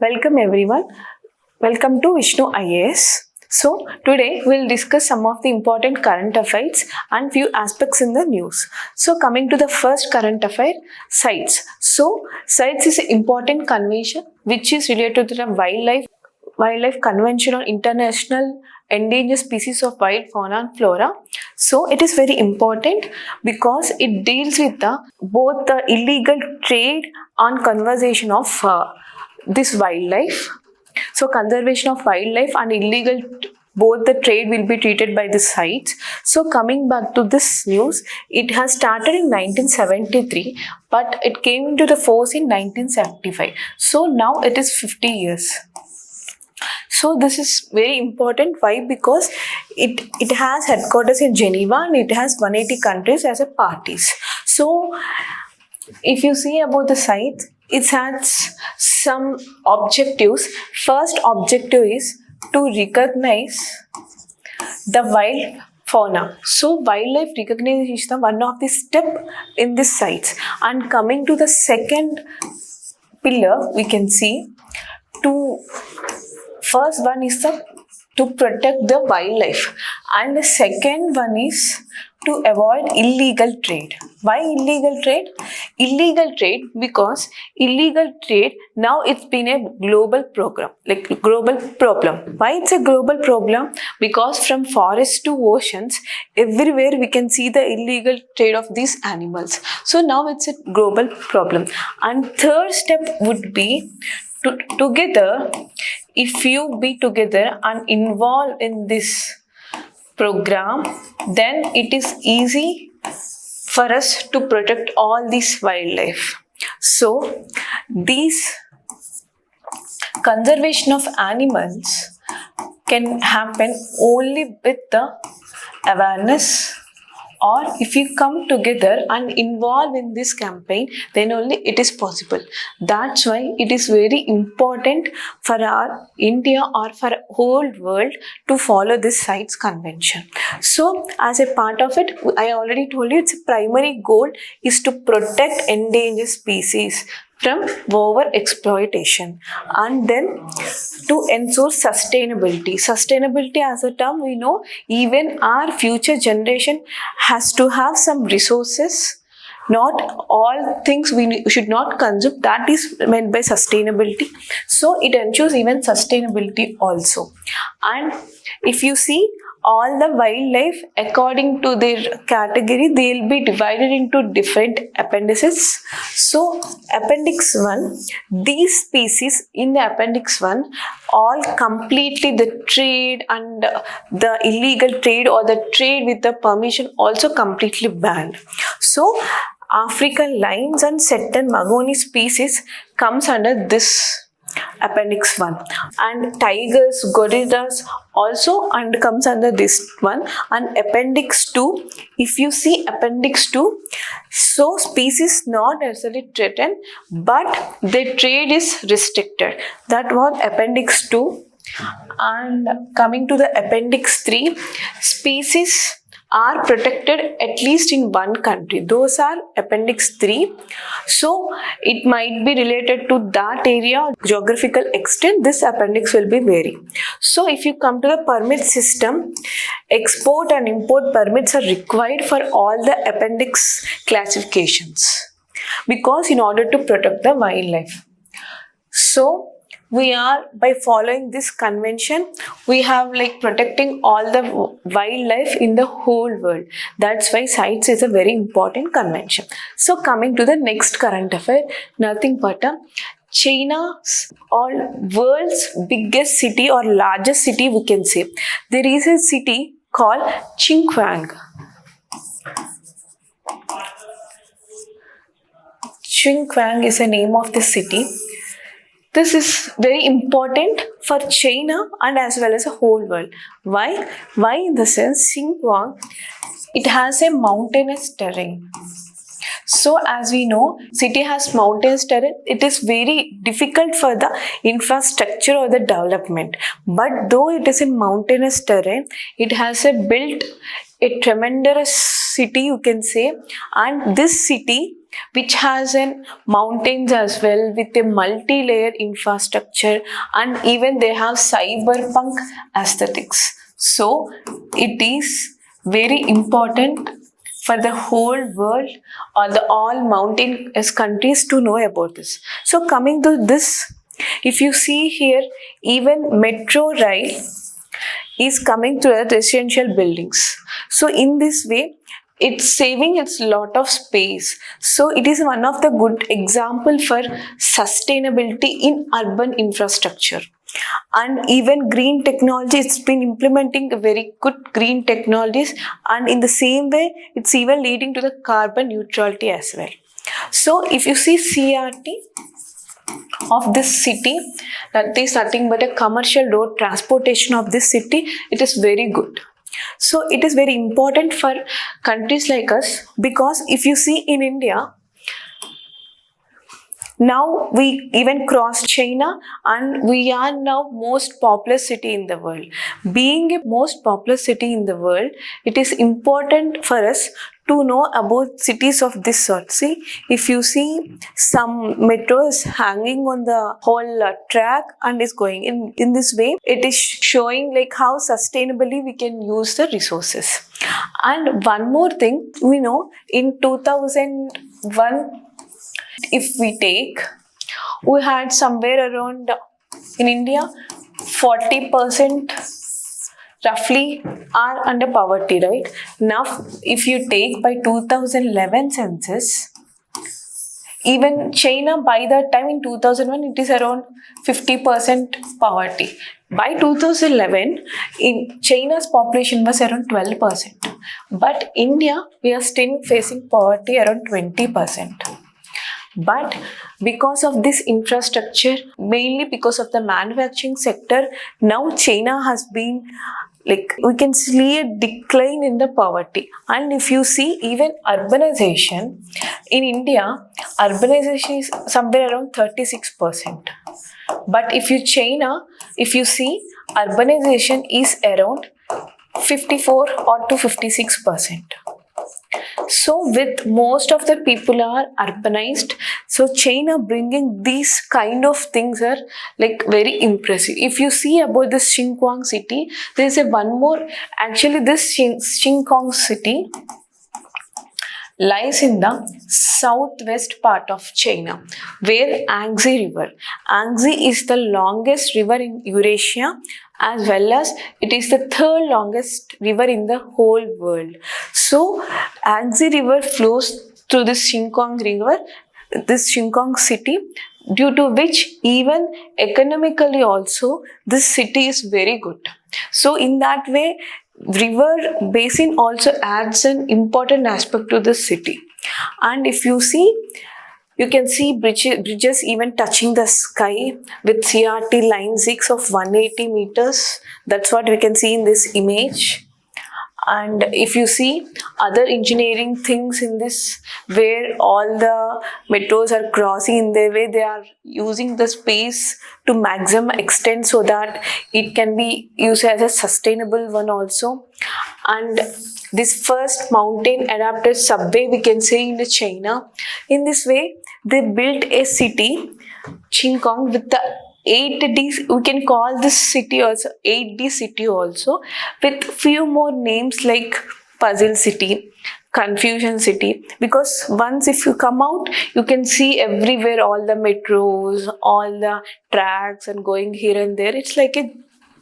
Welcome everyone. Welcome to Vishnu IAS. So today we'll discuss some of the important current affairs and few aspects in the news. So coming to the first current affair, CITES. So CITES is an important convention which is related to the wildlife convention on international endangered species of wild fauna and flora. So it is very important because it deals with both the illegal trade and conservation of this wildlife. So conservation of wildlife and illegal, both the trade will be treated by the CITES. So coming back to this news, it has started in 1973, but it came into the force in 1975. So now it is 50 years. So this is very important. Why? Because it has headquarters in Geneva and it has 180 countries as a parties. So if you see about the CITES, it has some objectives. First objective is to recognize the wild fauna. So wildlife recognition is one of the step in this CITES. And coming to the second pillar, we can see first one is to protect the wildlife, and the second one is to avoid illegal trade. Why illegal trade? Illegal trade because illegal trade now it's been a global problem. Why it's a global problem? Because from forests to oceans, everywhere we can see the illegal trade of these animals. So now it's a global problem. And third step would be together. If you be together and involved in this program, then it is easy for us to protect all this wildlife. So these conservation of animals can happen only with the awareness, or if you come together and involve in this campaign, then only it is possible. That's why it is very important for our India or for whole world to follow this CITES convention. So as a part of it, I already told you, its primary goal is to protect endangered species from over exploitation, and then to ensure sustainability. Sustainability as a term, we know even our future generation has to have some resources. Not all things we should not consume. That is meant by sustainability. So it ensures even sustainability also. And if you see, all the wildlife according to their category, they will be divided into different appendices. So appendix 1, these species in the appendix 1, all completely the trade and the illegal trade or the trade with the permission also completely banned. So African lions and certain Mahogany species comes under this appendix 1, and tigers, gorillas also and comes under this one. And appendix 2, if you see appendix 2, so species not necessarily threatened, but their trade is restricted. That was appendix 2. And coming to the appendix 3, species are protected at least in one country. Those are appendix 3. So it might be related to that area, geographical extent, this appendix will be vary. So if you come to the permit system, export and import permits are required for all the appendix classifications, because in order to protect the wildlife. So we are, by following this convention, we have protecting all the wildlife in the whole world. That's why CITES is a very important convention. So coming to the next current affair, nothing but China's or world's biggest city or largest city, we can say. There is a city called Chongqing. Chongqing is the name of the city. This is very important for China and as well as the whole world. Why? Why in the sense, Chongqing, it has a mountainous terrain. So as we know, city has mountainous terrain. It is very difficult for the infrastructure or the development. But though it is a mountainous terrain, it has built a tremendous city, you can say. And this city which has an mountains as well with a multi-layer infrastructure, and even they have cyberpunk aesthetics. So it is very important for the whole world or the all mountainous countries to know about this. So coming to this, if you see here, even metro rail is coming to the residential buildings. So in this way, it's saving its lot of space. So it is one of the good example for sustainability in urban infrastructure. And even green technology, it's been implementing very good green technologies, and in the same way it's even leading to the carbon neutrality as well. So if you see CRT of this city, that is nothing but a commercial road transportation of this city, it is very good. So it is very important for countries like us, because if you see in India, now we even crossed China and we are now most populous city in the world. Being a most populous city in the world, it is important for us to know about cities of this sort. See, if you see some metros hanging on the whole track and is going in this way, it is showing like how sustainably we can use the resources. And one more thing, we know in 2001, if we take, we had somewhere around in India 40% roughly are under poverty, right? Now, if you take by 2011 census, even China by that time in 2001, it is around 50% poverty. By 2011, in China's population was around 12%. But India, we are still facing poverty around 20%. But because of this infrastructure, mainly because of the manufacturing sector, now China has been, like, we can see a decline in the poverty. And if you see even urbanization, in India, urbanization is somewhere around 36%. But if you see, urbanization is around 54 or to 56%. So with most of the people are urbanized, so China bringing these kind of things are like very impressive. If you see about this Xinjiang city, there is a one more, actually this Xinjiang city lies in the southwest part of China, where Yangtze River. Yangtze is the longest river in Eurasia, as well as it is the third longest river in the whole world. So Yangtze River flows through this Xinjiang river, this Xinjiang city, due to which even economically also this city is very good. So in that way, river basin also adds an important aspect to the city. And if you see, you can see bridges even touching the sky with CRT line 6 of 180 meters. That's what we can see in this image. And if you see other engineering things in this, where all the metros are crossing in their way, they are using the space to maximum extent so that it can be used as a sustainable one also. And this first mountain adapted subway we can say in China. In this way, they built a city, Xinjiang, with the 8D, we can call this city also 8D city also, with few more names like Puzzle City, Confusion City, because once if you come out, you can see everywhere all the metros, all the tracks and going here and there. It's like a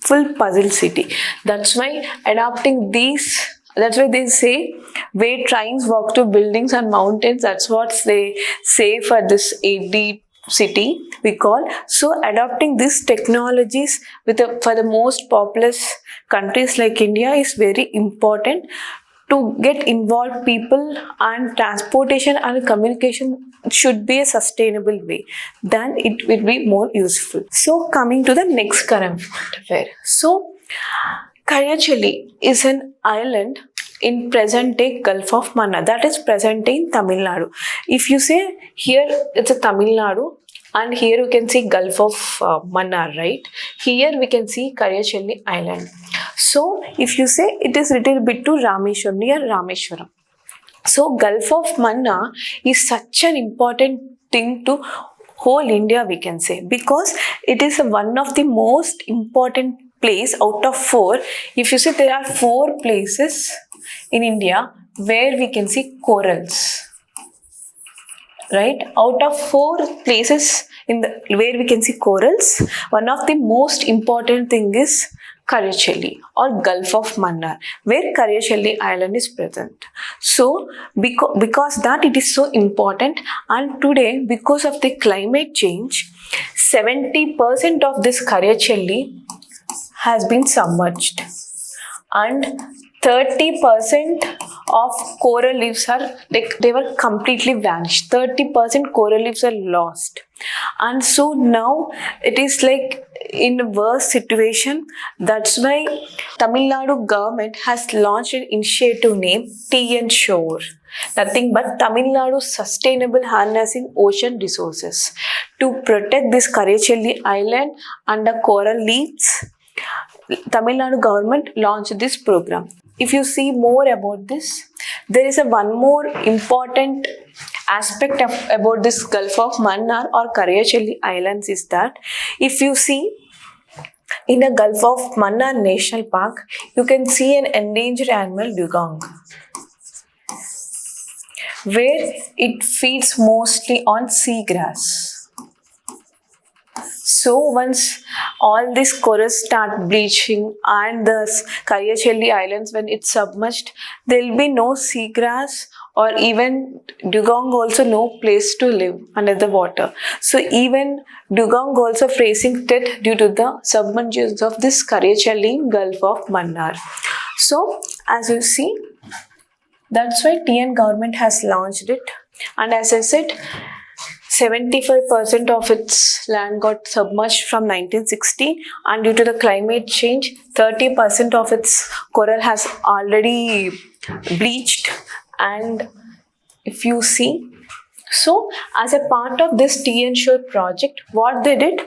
full puzzle city. That's why adapting these, that's why they say where trains walk to buildings and mountains, that's what they say for this 8D city we call. So adopting these technologies for the most populous countries like India is very important to get involved people, and transportation and communication should be a sustainable way, then it will be more useful. So coming to the next current affair. So Kariyachalli is an island in present day Gulf of Mannar, that is present day in Tamil Nadu. If you say here it's a Tamil Nadu, and here you can see Gulf of Mannar, right? Here we can see Kariyachalli Island. So if you say it is little bit to Rameshwaram, near Rameshwaram. So Gulf of Mannar is such an important thing to whole India, we can say, because it is one of the most important place out of 4. If you see, there are 4 places in India where we can see corals. Right, out of 4 places in the where we can see corals, one of the most important thing is Kariyachalli or Gulf of Mannar, where Kariyachalli Island is present. So because that it is so important, and today because of the climate change, 70% of this Kariyachalli has been submerged, and 30% of coral reefs are like they were completely vanished. 30% coral reefs are lost, and so now it is like in a worse situation. That's why Tamil Nadu government has launched an initiative named TN Shore. Nothing but Tamil Nadu Sustainable Harnessing Ocean Resources to protect this Kariyachalli Island and the coral reefs. Tamil Nadu government launched this program. If you see more about this, there is one more important aspect about this Gulf of Mannar or Kariyachalli Islands is that if you see in the Gulf of Mannar National Park, you can see an endangered animal dugong, where it feeds mostly on seagrass. So once all these corals start bleaching and the Kariyachalli Islands, when it's submerged, there will be no seagrass or even dugong also no place to live under the water. So even dugong also facing threat due to the submergence of this Kariyachalli Gulf of Mannar. So as you see, that's why TN government has launched it, and as I said, 75% of its land got submerged from 1960, and due to the climate change, 30% of its coral has already bleached. And if you see, so as a part of this TN Shore project, what they did,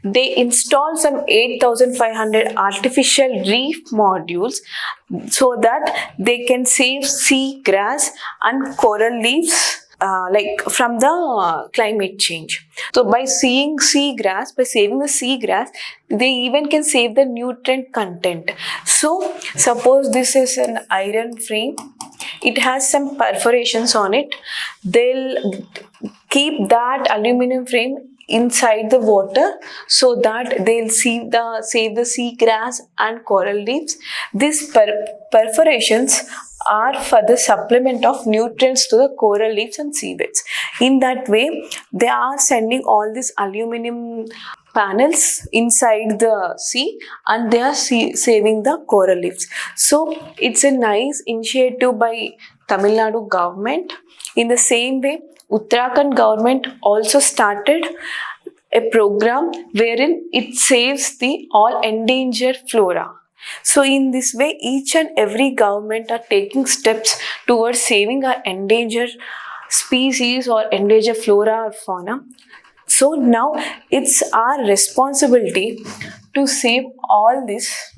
they installed some 8,500 artificial reef modules so that they can save sea grass and coral reefs like from the climate change. So by saving the seagrass, they even can save the nutrient content. So suppose this is an iron frame, it has some perforations on it. They'll keep that aluminum frame inside the water so that they'll save the seagrass and coral reefs. These perforations are for the supplement of nutrients to the coral reefs and seabeds. In that way, they are sending all these aluminum panels inside the sea, and they are saving the coral reefs. So it's a nice initiative by Tamil Nadu government. In the same way, Uttarakhand government also started a program wherein it saves the all endangered flora. So in this way, each and every government are taking steps towards saving our endangered species or endangered flora or fauna. So now it's our responsibility to save all this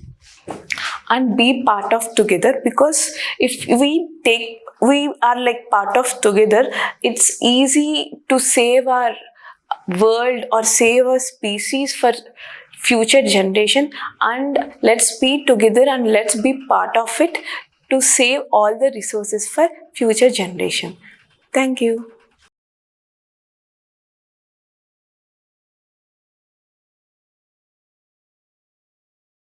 and be part of together, because if we are like part of together, it's easy to save our world or save a species for future generation. And let's be together and let's be part of it to save all the resources for future generation. Thank you.